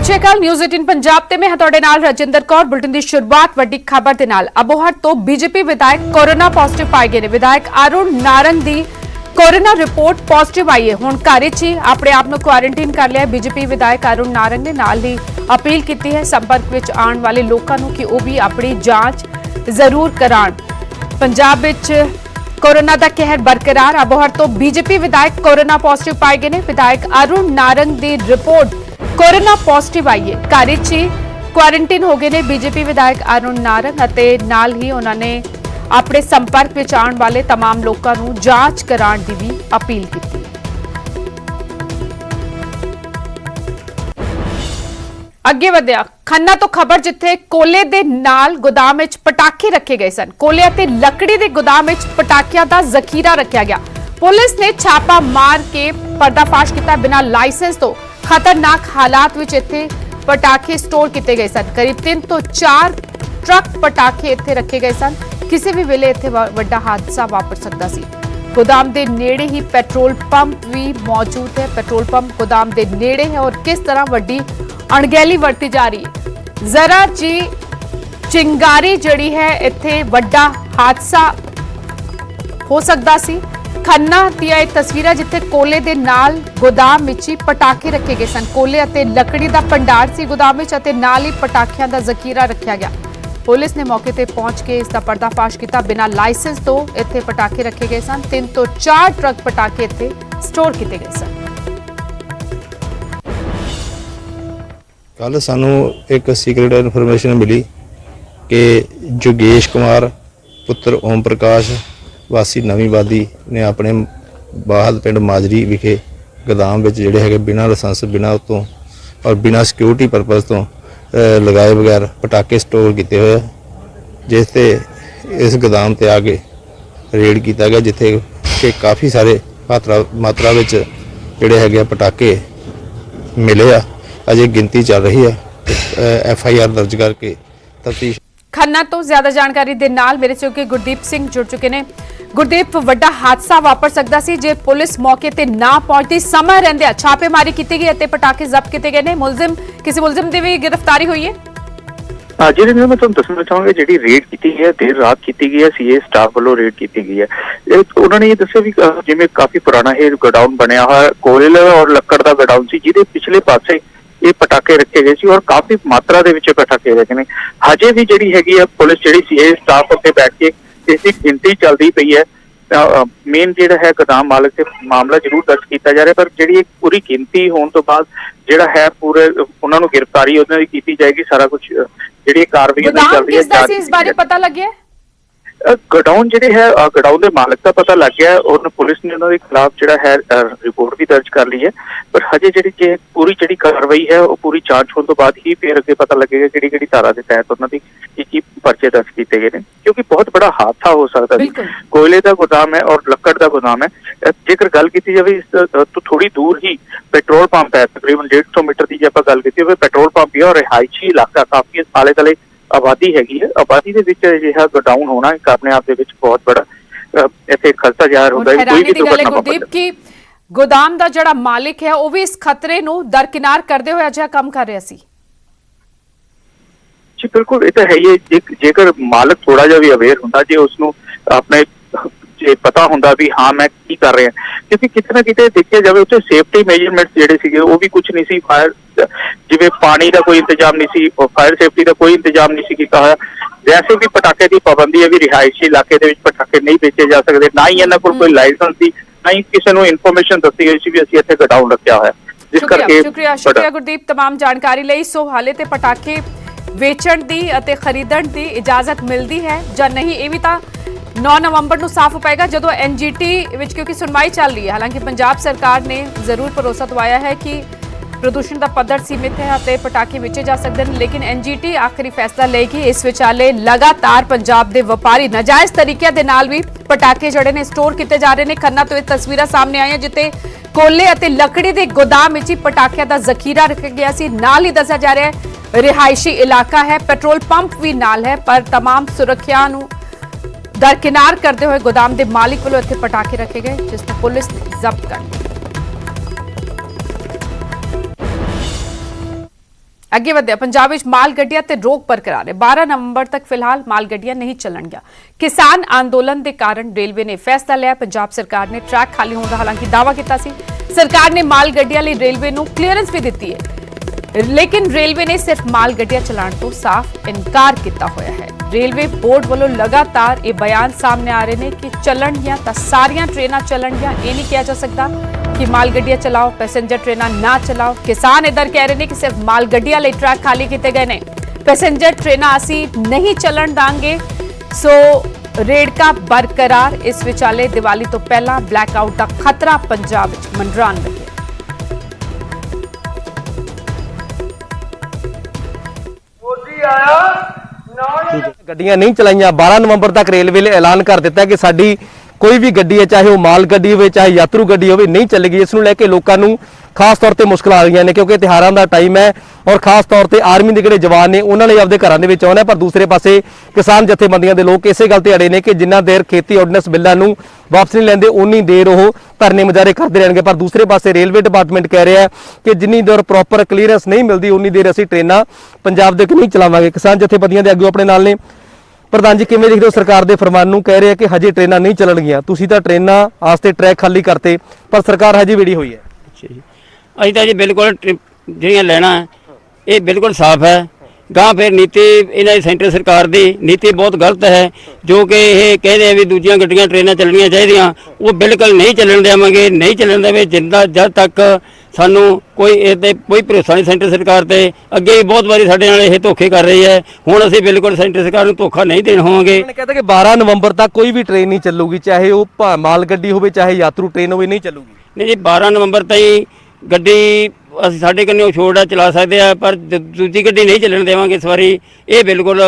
ਸਤਿ ਸ਼੍ਰੀ ਅਕਾਲ ਨਿਊਜ਼ 18 ਪੰਜਾਬ ਤੇ ਮੈਂ ਹਾਂ ਤੁਹਾਡੇ ਨਾਲ ਰਜਿੰਦਰ ਕੌਰ। ਬੁਲਟਨ ਦੀ ਸ਼ੁਰੂਆਤ ਵੱਡੀ ਖਬਰ ਦੇ ਨਾਲ। ਅਬੋਹਰ ਤੋਂ ਬੀਜੇਪੀ ਵਿਧਾਇਕ ਕੋਰੋਨਾ ਪੋਜ਼ਿਟਿਵ ਪਾਏ ਗਏ ਨੇ। ਵਿਧਾਇਕ ਅਰੁਣ ਨਾਰੰਗ ਦੀ ਕੋਰੋਨਾ ਰਿਪੋਰਟ ਪੋਜ਼ਿਟਿਵ आई है। ਹੁਣ ਘਰ 'ਚ ਹੀ ਆਪਣੇ ਆਪ ਨੂੰ ਕੁਆਰੰਟਾਈਨ ਕਰ ਲਿਆ। ਬੀਜੇਪੀ ਵਿਧਾਇਕ ਅਰੁਣ ਨਾਰੰਗ ਨੇ ਨਾਲ ਹੀ ਅਪੀਲ ਕੀਤੀ ਹੈ ਸੰਪਰਕ ਵਿੱਚ ਆਉਣ ਵਾਲੇ ਲੋਕਾਂ ਨੂੰ ਕਿ ਉਹ ਵੀ ਆਪਣੀ ਜਾਂਚ ਜ਼ਰੂਰ ਕਰਾਉਣ। ਪੰਜਾਬ ਵਿੱਚ कोरोना का कहर बरकरार। अबोहर तो बीजेपी विधायक कोरोना पॉजिटिव पाए गए ने। विधायक अरुण नारंग की रिपोर्ट कोरोना पॉजिटिव आई है। घर ही क्वारंटीन हो गए ने बीजेपी विधायक अरुण नारंग अते नाल ही उन्होंने अपने संपर्क में आने वाले तमाम लोगों को जांच कराने की भी अपील की। ਅੱਗੇ ਵਧਿਆ ਖੰਨਾ ਤੋਂ ਖਬਰ ਜਿੱਥੇ ਕੋਲੇ ਦੇ ਨਾਲ ਗੋਦਾਮ ਵਿੱਚ ਪਟਾਕੇ ਰੱਖੇ ਗਏ ਸਨ। ਕੋਲੇ ਅਤੇ ਲੱਕੜੀ ਦੇ ਗੋਦਾਮ ਵਿੱਚ ਪਟਾਕਿਆਂ ਦਾ ਜ਼ਖੀਰਾ ਰੱਖਿਆ ਗਿਆ। ਪੁਲਿਸ ਨੇ ਛਾਪਾ ਮਾਰ ਕੇ ਪਰਦਾਫਾਸ਼ ਕੀਤਾ। ਬਿਨਾਂ ਲਾਇਸੈਂਸ ਤੋਂ ਖਤਰਨਾਕ ਹਾਲਾਤ ਵਿੱਚ ਇੱਥੇ ਪਟਾਕੇ ਸਟੋਰ ਕੀਤੇ ਗਏ ਸਨ। ਕਰੀਬ 3 ਤੋਂ 4 ਟਰੱਕ ਪਟਾਕੇ ਇੱਥੇ ਰੱਖੇ ਗਏ ਸਨ। ਕਿਸੇ ਵੀ ਵੇਲੇ ਇੱਥੇ ਵੱਡਾ ਹਾਦਸਾ ਵਾਪਰ ਸਕਦਾ ਸੀ। गोदाम के नेड़े ही पेट्रोल पंप भी मौजूद है। पेट्रोल पंप गोदाम के नेड़े है और किस तरह वड्डी अणगहली वरती जा रही है। जरा जी चिंगारी जड़ी है इत्थे वड्डा हादसा हो सकता सी। खन्ना दियां ये तस्वीरां जिथे कोले दे नाल गोदाम विच ही पटाखे रखे गए सन। कोले अते लकड़ी दा भंडार सी गोदाम विच अते नाल ही पटाखियां दा जखीरा रखा गया। पुलिस ने मौके पर पहुंच के इसका पर्दाफाश किया। बिना लाइसेंस तो इत्थे पटाखे रखे गए सन। 3 तो 4 ट्रक पटाखे इत्थे स्टोर किए गए सन। कल सानू एक सीक्रेट इन्फॉर्मेशन मिली कि जोगेश कुमार पुत्र ओम प्रकाश वासी नवी वादी ने अपने बाहल पिंड माजरी विखे गोदाम में जोड़े है बिना लाइसेंस बिना उतों और बिना सिक्योरिटी परपज़ तो लगाए बगैर पटाके स्टोर किए हुए, जिससे इस गोदाम ते आके रेड किया गया जिथे कि काफ़ी सारे मात्रा में जोड़े है पटाके मिले आ। अजे गिनती चल रही है। FIR दर्ज करके तफ्तीश। खन्ना तो ज्यादा जानकारी दे नाल मेरे चौके गुरदीप सिंह जुड़ चुके ने। गुरदीप वड्डा हादसा वापर सकता सी जे पुलिस मौके ते ना पहुंचती। समय रहंदे छापेमारी की गई ते पटाके जब्त किए गए ने। मुलजिम किसी मुलजिम की भी गिरफ्तारी हुई है? जी मैं तुहानू दसना चाहूँगा जी रेड की है देर रात की गई है। सीए स्टाफ वालों रेड की गई है। उन्होंने ये दस्या भी जिवें काफी पुराना ये गोडाउन बनया हुआ कोयल और लक्कड़ का गोडाउन सी जिहदे पिछले पासे ये पटाके रखे गए सी और काफी मात्रा दे विच पटाके रखे ने। हजे भी जिहड़ी हैगी है पुलिस जिहड़ी सीए स्टाफ उत्ते बैठ के इसकी गिनती चलती पई है। मेन जिहड़ा है गोदाम मालक से मामला जरूर दर्ज किया जा रहा है, पर जिहड़ी पूरी गिनती होने तो बाद जिहड़ा है पूरे उन्हां नूं गिरफ्तारी उन्हां दी कीती जाएगी। सारा कुछ जिहड़ी कार्रवाई चल रही है। इस बारे पता लग गया? गोडाउन जिहड़े है गोडाउन के मालक का पता लग गया और पुलिस ने उन्होंने खिलाफ जिहड़ा है रिपोर्ट भी दर्ज कर ली है। पर हजे जिहड़ी पूरी जिहड़ी कार्रवाई है वो पूरी जांच होने तो बाद ही फिर अगे पता लगेगा कि किहड़ी धारा के तहत उन्होंने की परचे दर्ज किए गए हैं, क्योंकि बहुत बड़ा हादसा हो सकता है। कोयले का गोदाम है और लक्कड़ का गोदाम है। जेकर गल की जाए तो थोड़ी दूर ही पेट्रोल पंप है, तकरीबन 150 मीटर की जो गल की पेट्रोल पंप भी है और रिहायशी इलाका काफी आले दुआले आबादी हैगी है। आबादी के विच अजिहा गोडाउन होना एक अपने आप दे विच बहुत बड़ा इत्थे खतरा ज़ाहिर होता है। कोई भी दुर्घटना गुरदीप की गोदाम दा जिहड़ा मालिक है वो भी इस खतरे नूं दरकिनार करदे होए अजिहा काम कर रहा सी। जी बिल्कुल ये तो है ही। जेकर मालक थोड़ा जिहा भी अवेयर हुंदा जे उसनूं अपने पता होंदा भी हाँ मैं की कर रहे हैं, क्योंकि किते ना किते देखिया जाए उत्थे सेफ्टी मेजरमेंट्स जिहड़े सीगे वो भी कुछ नहीं सी। फायर जिवें पानी का कोई इंतजाम नहीं सी, फायर सेफ्टी का कोई इंतजाम नहीं सी कीता होया। वैसे भी पटाखे की पाबंदी है भी रिहायशी इलाके दे विच पटाखे नहीं बेचे जा सकते। ना ही इन्हां कोल कोई लाइसेंस सी, ना ही किसी नूं इन्फॉर्मेशन दस्सी गई सी भी असीं इत्थे गोडाउन रखिया होया। जिस करके शुक्रिया गुरदीप तमाम जानकारी लई। सो हाले ते पटाखे वेचण दी अते खरीदण दी इजाजत मिलदी है जां नहीं ये भी तां 9 नवंबर ਨੂੰ ਸਾਫ਼ ਹੋ ਪਾਏਗਾ ਜਦੋਂ NGT ਵਿੱਚ ਕਿਉਂਕਿ ਸੁਣਵਾਈ ਚੱਲ ਰਹੀ ਹੈ। ਹਾਲਾਂਕਿ ਪੰਜਾਬ ਸਰਕਾਰ ਨੇ ਜ਼ਰੂਰ ਭਰੋਸਾ ਦਵਾਇਆ ਹੈ ਕਿ ਪ੍ਰਦੂਸ਼ਣ ਦਾ ਪੱਧਰ ਸੀਮਿਤ ਹੈ ਅਤੇ ਪਟਾਕੇ ਵੇਚੇ ਜਾ ਸਕਦੇ ਨੇ, ਲੇਕਿਨ NGT ਆਖਰੀ ਫੈਸਲਾ ਲਏਗੀ। ਇਸ ਵਿਚਾਲੇ ਲਗਾਤਾਰ ਪੰਜਾਬ ਦੇ ਵਪਾਰੀ ਨਾਜਾਇਜ਼ ਤਰੀਕਿਆਂ ਦੇ ਨਾਲ ਵੀ ਪਟਾਕੇ ਜਿਹੜੇ ਨੇ ਸਟੋਰ ਕੀਤੇ ਜਾ ਰਹੇ ਨੇ। ਖੰਨਾ ਤੋਂ ਇਹ ਤਸਵੀਰਾਂ ਸਾਹਮਣੇ ਆਈਆਂ ਜਿੱਥੇ ਕੋਲੇ ਅਤੇ ਲੱਕੜੀ ਦੇ ਗੋਦਾਮ ਵਿੱਚ ਹੀ ਪਟਾਕਿਆਂ ਦਾ ਜ਼ਖੀਰਾ ਰੱਖਿਆ ਗਿਆ ਸੀ। ਨਾਲ ਹੀ ਦੱਸਿਆ ਜਾ ਰਿਹਾ ਹੈ ਰਿਹਾਇਸ਼ੀ ਇਲਾਕਾ ਹੈ, ਪੈਟਰੋਲ ਪੰਪ ਵੀ ਨਾਲ ਹੈ, ਪਰ तमाम सुरक्षा ਨੂੰ दरकिनार करते हुए गोदाम के मालिक वालों इत्थे पटाखे रखे गए जिसने पुलिस ने जब्त कर लिया। ਅੱਗੇ ਵਧਿਆ ਪੰਜਾਬ ਵਿੱਚ ਮਾਲ ਗੱਡੀਆਂ ਤੇ ਰੋਕ ਬਰਕਰਾਰ ਹੈ। 12 ਨਵੰਬਰ ਤੱਕ ਫਿਲਹਾਲ ਮਾਲ ਗੱਡੀਆਂ ਨਹੀਂ ਚੱਲਣਗੀਆਂ। ਕਿਸਾਨ ਅੰਦੋਲਨ ਦੇ ਕਾਰਨ ਰੇਲਵੇ ਨੇ ਫੈਸਲਾ ਲਿਆ। ਪੰਜਾਬ ਸਰਕਾਰ ਨੇ ਟਰੈਕ ਖਾਲੀ ਹੋਣ ਦਾ ਹਾਲਾਂਕਿ ਦਾਅਵਾ ਕੀਤਾ ਸੀ। ਸਰਕਾਰ ਨੇ ਮਾਲ ਗੱਡੀਆਂ ਲਈ ਰੇਲਵੇ ਨੂੰ ਕਲੀਅਰੈਂਸ ਵੀ ਦਿੱਤੀ ਹੈ, लेकिन रेलवे ने सिर्फ माल गड्डियां चलाने तो साफ इनकार किया होया है। रेलवे बोर्ड वालों लगातार ये बयान सामने आ रहे हैं कि चलणगियां तां सारियां ट्रेनां चलणगियां, ये नहीं कहा जा सकता कि माल गड्डियां चलाओ पैसेंजर ट्रेनां ना चलाओ। किसान इधर कह रहे हैं कि सिर्फ माल गड्डियां लई ट्रैक खाली किए गए ने, पैसेंजर ट्रेनां असीं नहीं चलन दांगे। सो रेड़का बरकरार। इस विचाले दिवाली तो पहला ब्लैकआउट का खतरा पंजाब विच मंडराण लगे। ਗੱਡੀਆਂ ਨਹੀਂ ਚਲਾਈਆਂ। 12 ਨਵੰਬਰ ਤੱਕ ਰੇਲਵੇ ਨੇ ਐਲਾਨ ਕਰ ਦਿੱਤਾ ਕਿ ਸਾਡੀ ਕੋਈ ਵੀ ਗੱਡੀ ਹੈ, ਚਾਹੇ ਉਹ ਮਾਲ ਗੱਡੀ ਹੋਵੇ ਚਾਹੇ ਯਾਤਰੂ ਗੱਡੀ ਹੋਵੇ, ਨਹੀਂ ਚੱਲੇਗੀ। ਇਸ ਨੂੰ ਲੈ ਕੇ ਲੋਕਾਂ ਨੂੰ ਖਾਸ ਤੌਰ ਤੇ ਮੁਸ਼ਕਲਾਂ ਆ ਰਹੀਆਂ ਨੇ ਕਿਉਂਕਿ ਤਿਉਹਾਰਾਂ ਦਾ ਟਾਈਮ ਹੈ ਔਰ ਖਾਸ ਤੌਰ ਤੇ ਆਰਮੀ ਦੇ ਜਿਹੜੇ ਜਵਾਨ ਨੇ ਉਹਨਾਂ ਲਈ ਆਪਦੇ ਘਰਾਂ ਦੇ ਵਿੱਚ ਆਉਣਾ। ਪਰ ਦੂਸਰੇ ਪਾਸੇ ਕਿਸਾਨ ਜਥੇਬੰਦੀਆਂ ਦੇ ਲੋਕ ਇਸੇ ਗੱਲ ਤੇ ਅੜੇ ਨੇ ਕਿ ਜਿੰਨਾ ਦੇਰ ਖੇਤੀ ਆਰਡੀਨੈਂਸ ਬਿੱਲਾਂ ਨੂੰ ਵਾਪਸ ਨਹੀਂ ਲੈਂਦੇ ਉਨੀ ਦੇਰ ਉਹ ਧਰਨੇ ਮੁਜ਼ਾਹਰੇ ਕਰਦੇ ਰਹਿਣਗੇ। ਪਰ ਦੂਸਰੇ ਪਾਸੇ ਰੇਲਵੇ ਡਿਪਾਰਟਮੈਂਟ ਕਹਿ ਰਿਹਾ ਹੈ ਕਿ ਜਿੰਨੀ ਦੇਰ ਪ੍ਰੋਪਰ ਕਲੀਅਰੈਂਸ ਨਹੀਂ ਮਿਲਦੀ ਉਨੀ ਦੇਰ ਅਸੀਂ ਟ੍ਰੇਨਾਂ ਪੰਜਾਬ ਦੇ ਨਹੀਂ ਚਲਾਵਾਂਗੇ। ਕਿਸਾਨ ਜਥੇਬੰਦੀਆਂ ਦੇ ਆਗੂ ਆਪਣੇ ਨਾਲ ਨੇ। ਪ੍ਰਧਾਨ ਜੀ, ਕਿਵੇਂ ਦੇਖਦੇ ਹੋ ਸਰਕਾਰ ਦੇ ਫਰਮਾਨ ਨੂੰ? ਕਹਿ ਰਿਹਾ ਕਿ ਹਜੇ ਟ੍ਰੇਨਾਂ ਨਹੀਂ ਚੱਲਣਗੀਆਂ, ਤੁਸੀਂ ਤਾਂ ਟ੍ਰੇਨਾਂ ਆਸਤੇ ਟਰੈਕ ਖਾਲੀ ਕਰਤੇ ਪਰ ਸਰਕਾਰ ਹਜੇ ਵਿੜੀ ਹੋਈ ਹੈ। ਅੱਛਾ ਜੀ, ਅਸੀਂ ਤਾਂ ਜੀ ਬਿਲਕੁਲ ਜਿਹੜੀਆਂ ਲੈਣਾ ਇਹ ਬਿਲਕੁਲ ਸਾਫ਼ ਹੈ। ਗਾਂ ਫਿਰ ਨੀਤੀ ਇਹਨਾਂ ਦੀ ਸੈਂਟਰ ਸਰਕਾਰ ਦੀ ਨੀਤੀ ਬਹੁਤ ਗਲਤ ਹੈ, ਜੋ ਕਿ ਇਹ ਕਹਿੰਦੇ ਆ ਵੀ ਦੂਜੀਆਂ ਗੱਡੀਆਂ ਟ੍ਰੇਨਾਂ ਚੱਲਣੀਆਂ ਚਾਹੀਦੀਆਂ, ਉਹ ਬਿਲਕੁਲ ਨਹੀਂ ਚੱਲਣ ਦੇਵਾਂਗੇ। ਨਹੀਂ ਚੱਲਣ ਦੇਵੇ ਜਦ ਤੱਕ ਸਾਨੂੰ ਕੋਈ ਇਹਦੇ ਕੋਈ ਭਰੋਸਾ ਨਹੀਂ ਸੈਂਟਰ ਸਰਕਾਰ ਤੇ। ਅੱਗੇ ਵੀ ਬਹੁਤ ਵਾਰੀ ਸਾਡੇ ਨਾਲ ਇਹ ਧੋਖੇ ਕਰ ਰਹੀ ਹੈ, ਹੁਣ ਅਸੀਂ ਬਿਲਕੁਲ ਸੈਂਟਰ ਸਰਕਾਰ ਨੂੰ ਧੋਖਾ ਨਹੀਂ ਦੇਣ ਹੋਵਾਂਗੇ। ਉਹਨੇ ਕਹਿੰਦਾ ਕਿ 12 ਨਵੰਬਰ ਤੱਕ ਕੋਈ ਵੀ ਟ੍ਰੇਨ ਨਹੀਂ ਚੱਲੂਗੀ, ਚਾਹੇ ਉਹ ਮਾਲ ਗੱਡੀ ਹੋਵੇ ਚਾਹੇ ਯਾਤਰੂ ਟ੍ਰੇਨ ਹੋਵੇ, ਨਹੀਂ ਚੱਲੂਗੀ। ਨਹੀਂ ਜੀ, 12 ਨਵੰਬਰ ਤਾਈਂ ਗੱਡੀ ਅਸੀਂ ਸਾਡੇ ਕੰਨਿਓ ਛੋੜ ਚਲਾ ਸਕਦੇ ਆ, ਪਰ ਦੂਜੀ ਗੱਡੀ ਨਹੀਂ ਚੱਲਣ ਦੇਵਾਂਗੇ ਇਸ ਵਾਰੀ। ਇਹ ਬਿਲਕੁਲ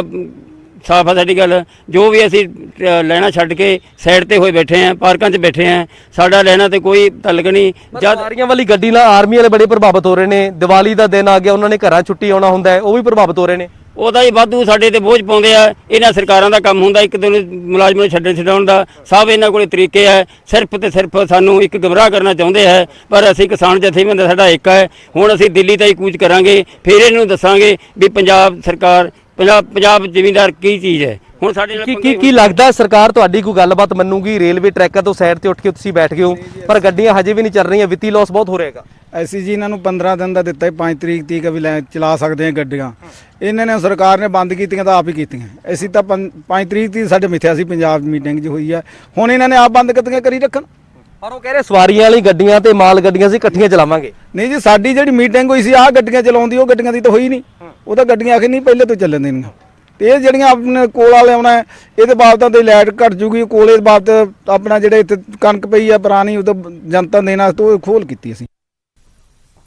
ਸਾਫ਼ ਆ ਸਾਡੀ ਗੱਲ। ਜੋ ਵੀ ਅਸੀਂ ਲੈਣਾ ਛੱਡ ਕੇ ਸਾਈਡ ਤੇ ਹੋਏ ਬੈਠੇ ਆ, ਪਾਰਕਾਂ 'ਚ ਬੈਠੇ ਆ, ਸਾਡਾ ਲੈਣਾ ਤੇ ਕੋਈ ਤਲਕ ਨਹੀਂ। ਜਦ ਸਵਾਰੀਆਂ ਵਾਲੀ ਗੱਡੀ ਨਾਲ ਆਰਮੀ ਵਾਲੇ ਬੜੇ ਪ੍ਰਭਾਵਿਤ ਹੋ ਰਹੇ ਨੇ। ਦੀਵਾਲੀ ਦਾ ਦਿਨ ਆ ਗਿਆ, ਉਹਨਾਂ ਨੇ ਘਰਾਂ ਛੁੱਟੀ ਆਉਣਾ ਹੁੰਦਾ ਹੈ, ਉਹ ਵੀ ਪ੍ਰਭਾਵਿਤ ਹੋ ਰਹੇ ਨੇ। ਉਹਦਾ ਹੀ ਵਾਧੂ ਸਾਡੇ ਤੇ ਬੋਝ ਪਾਉਂਦੇ ਆ। ਇਹਨਾਂ ਸਰਕਾਰਾਂ ਦਾ ਕੰਮ ਹੁੰਦਾ ਇੱਕ ਦਿਨ ਮੁਲਾਜ਼ਮਾਂ ਨੂੰ ਛੱਡਣ ਦਾ। ਸਭ ਇਹਨਾਂ ਕੋਲੇ ਤਰੀਕੇ ਹੈ, ਸਿਰਫ ਤੇ ਸਿਰਫ ਸਾਨੂੰ ਇੱਕ ਗੁੰਮਰਾਹ ਕਰਨਾ ਚਾਹੁੰਦੇ ਹੈ। ਪਰ ਅਸੀਂ ਕਿਸਾਨ ਜਥੇਬੰਦੀ ਸਾਡਾ ਇੱਕ ਹੈ। ਹੁਣ ਅਸੀਂ ਦਿੱਲੀ ਤਾਈਂ ਕੂਚ ਕਰਾਂਗੇ, ਫਿਰ ਇਹਨੂੰ ਦੱਸਾਂਗੇ ਵੀ ਪੰਜਾਬ ਸਰਕਾਰ ਪੰਜਾਬ ਜ਼ਿਮੀਂਦਾਰ ਕੀ ਚੀਜ਼ ਹੈ। ਹੁਣ ਸਾਡੇ ਨਾਲ ਕੀ ਲੱਗਦਾ ਸਰਕਾਰ ਤੁਹਾਡੀ ਕੋਈ ਗੱਲਬਾਤ ਮੰਨੂਗੀ? ਰੇਲਵੇ ਟਰੈਕਾਂ ਤੋਂ ਸਾਈਡ ਤੇ ਉੱਠ ਕੇ ਤੁਸੀਂ ਬੈਠ ਗਏ ਹੋ ਪਰ ਗੱਡੀਆਂ ਹਜੇ ਵੀ ਨਹੀਂ ਚੱਲ ਰਹੀਆਂ, ਵਿੱਤੀ ਲਾਸ ਬਹੁਤ ਹੋ ਰਿਹਾਗਾ। ਅਸੀਂ ਜੀ ਇਹਨਾਂ ਨੂੰ 15 ਦਿਨ ਦਾ ਦਿੱਤਾ, 5 ਤਰੀਕ ਤੀਕ ਵੀ ਚਲਾ ਸਕਦੇ ਹਾਂ ਗੱਡੀਆਂ। ਇਹਨਾਂ ਨੇ ਸਰਕਾਰ ਨੇ ਬੰਦ ਕੀਤੀਆਂ ਤਾਂ ਆਪ ਹੀ ਕੀਤੀਆਂ। ਅਸੀਂ ਤਾਂ 5 ਤਰੀਕ ਦੀ ਸਾਡੇ ਮਿੱਥਿਆ ਸੀ ਪੰਜਾਬ ਮੀਟਿੰਗ 'ਚ ਹੋਈ ਆ, ਹੁਣ ਇਹਨਾਂ ਨੇ ਆਪ ਬੰਦ ਕੀਤੀਆਂ ਕਰੀ ਰੱਖਣ। ਪਰ ਉਹ ਕਹਿ ਰਹੇ ਸਵਾਰੀਆਂ ਵਾਲੀ ਗੱਡੀਆਂ ਤੇ ਮਾਲ ਗੱਡੀਆਂ ਅਸੀਂ ਇਕੱਠੀਆਂ ਚਲਾਵਾਂਗੇ। ਨਹੀਂ ਜੀ, ਸਾਡੀ ਜਿਹੜੀ ਮੀਟਿੰਗ ਹੋਈ ਸੀ ਆਹ ਗੱਡੀਆਂ ਚਲਾਉਂਦੀ, ਉਹ ਗੱਡੀਆਂ ਦੀ ਤਾਂ ਹੋਈ ਨਹੀਂ। ਉਹ ਤਾਂ ਗੱਡੀਆਂ ਆਖੇ ਨਹੀਂ ਪਹਿਲੇ ਤੋਂ ਚੱਲਣ ਦੇਣੀਆਂ। ਤੇ ਇਹ ਜਿਹੜੀਆਂ ਆਪਣੇ ਕੋਲ ਵਾਲੇ ਆਉਣਾ ਇਹਦੇ ਬਾਬਤਾਂ ਤੇ ਲਾਈਟ ਘਟ ਜੂਗੀ। ਕੋਲੇ ਬਾਬਤ ਆਪਣਾ ਜਿਹੜੇ ਇੱਥੇ ਕਣਕ ਪਈ ਆ ਪੁਰਾਣੀ, ਉਹ ਤਾਂ ਜਨਤਾ ਦੇਣ ਵਾਸਤੇ ਉਹ ਖੋਲ ਕੀਤੀ ਅਸੀਂ।